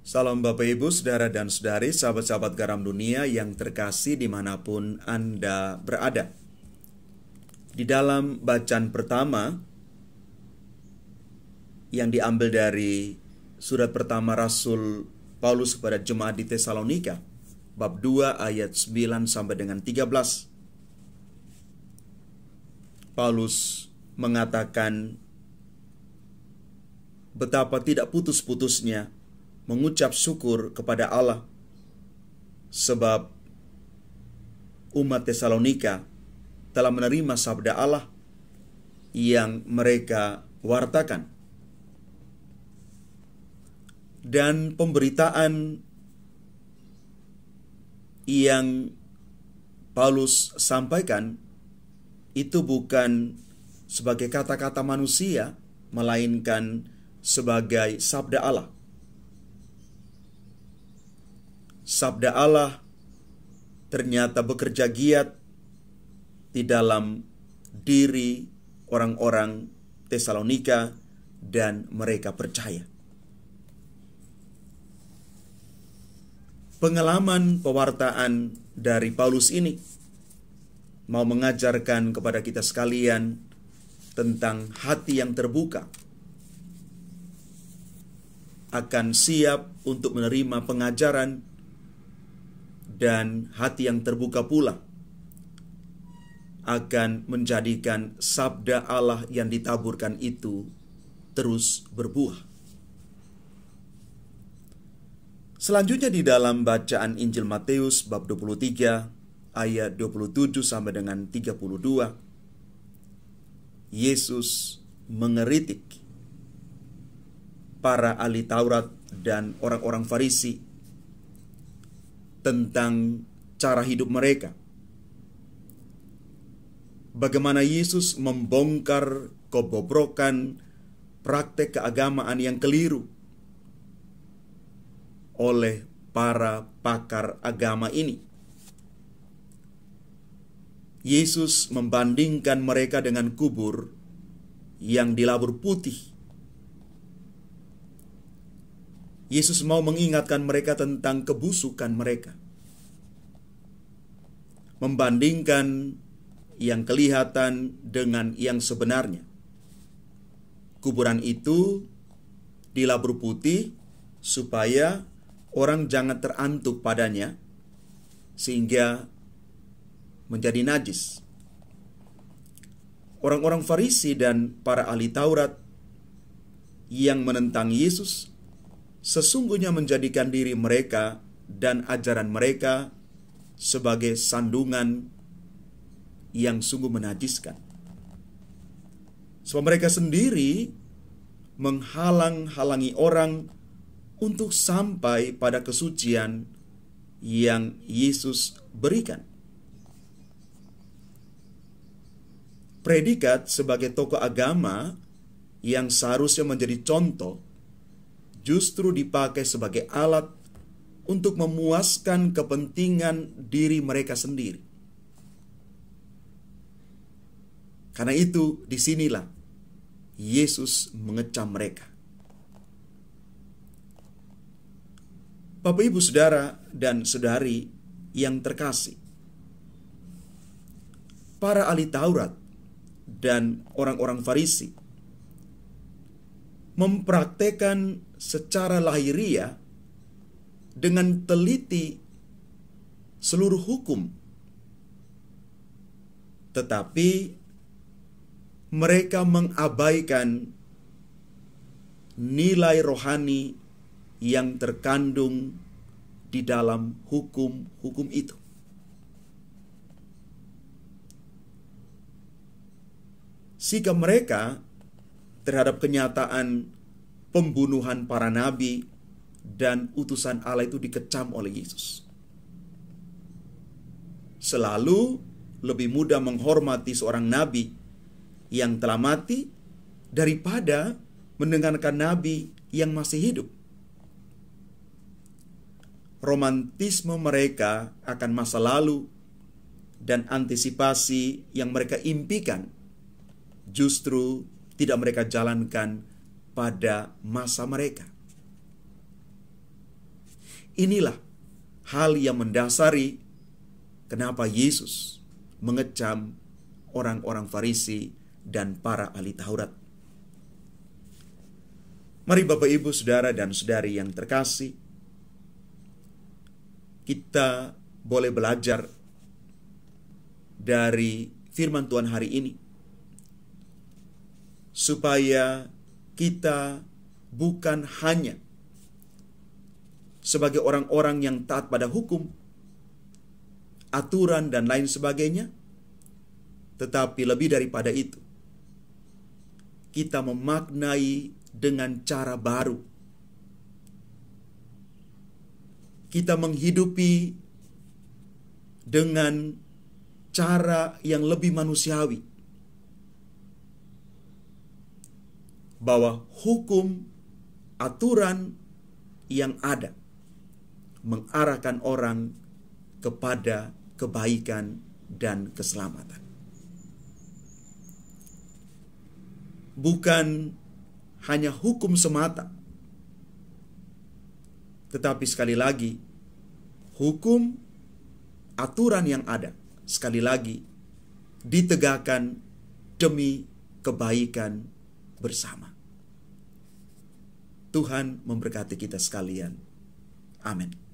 Salam Bapak Ibu, Saudara dan Saudari, sahabat-sahabat garam dunia yang terkasih dimanapun Anda berada. Di dalam bacaan pertama yang diambil dari surat pertama Rasul Paulus kepada jemaat di Tesalonika, bab 2 ayat 9 sampai dengan 13. Paulus mengatakan betapa tidak putus-putusnya mengucap syukur kepada Allah sebab umat Tesalonika telah menerima sabda Allah yang mereka wartakan. Dan pemberitaan yang Paulus sampaikan itu bukan sebagai kata-kata manusia, melainkan sebagai sabda Allah. Sabda Allah ternyata bekerja giat di dalam diri orang-orang Tesalonika dan mereka percaya. Pengalaman pewartaan dari Paulus ini mau mengajarkan kepada kita sekalian tentang hati yang terbuka, akan siap untuk menerima pengajaran, dan hati yang terbuka pula akan menjadikan sabda Allah yang ditaburkan itu terus berbuah. Selanjutnya di dalam bacaan Injil Matius bab 23 ayat 27 sampai dengan 32, Yesus mengeritik para ahli Taurat dan orang-orang Farisi tentang cara hidup mereka. Bagaimana Yesus membongkar kebobrokan praktek keagamaan yang keliru oleh para pakar agama ini. Yesus membandingkan mereka dengan kubur yang dilabur putih. Yesus mau mengingatkan mereka tentang kebusukan mereka, membandingkan yang kelihatan dengan yang sebenarnya. Kuburan itu dilabur putih supaya orang jangan terantuk padanya sehingga menjadi najis. Orang-orang Farisi dan para ahli Taurat yang menentang Yesus sesungguhnya menjadikan diri mereka dan ajaran mereka sebagai sandungan yang sungguh menajiskan. Sebab mereka sendiri menghalang-halangi orang untuk sampai pada kesucian yang Yesus berikan. Predikat sebagai tokoh agama yang seharusnya menjadi contoh justru dipakai sebagai alat untuk memuaskan kepentingan diri mereka sendiri. Karena itu, disinilah Yesus mengecam mereka. Bapak, Ibu, Saudara, dan Saudari yang terkasih, para ahli Taurat dan orang-orang Farisi mempraktekkan secara lahiriah dengan teliti seluruh hukum, tetapi mereka mengabaikan nilai rohani yang terkandung di dalam hukum-hukum itu. Sikap mereka terhadap kenyataan pembunuhan para nabi dan utusan Allah itu dikecam oleh Yesus. Selalu lebih mudah menghormati seorang nabi yang telah mati daripada mendengarkan nabi yang masih hidup. Romantisme mereka akan masa lalu dan antisipasi yang mereka impikan justru tidak mereka jalankan pada masa mereka. Inilah hal yang mendasari kenapa Yesus mengecam orang-orang Farisi dan para ahli Taurat. Mari Bapak, Ibu, Saudara, dan Saudari yang terkasih, kita boleh belajar dari firman Tuhan hari ini, supaya kita bukan hanya sebagai orang-orang yang taat pada hukum, aturan, dan lain sebagainya, tetapi lebih daripada itu, kita memaknai dengan cara baru. Kita menghidupi dengan cara yang lebih manusiawi, bahwa hukum, aturan yang ada mengarahkan orang kepada kebaikan dan keselamatan. Bukan hanya hukum semata, tetapi sekali lagi, hukum, aturan yang ada, sekali lagi, ditegakkan demi kebaikan bersama. Tuhan memberkati kita sekalian. Amin.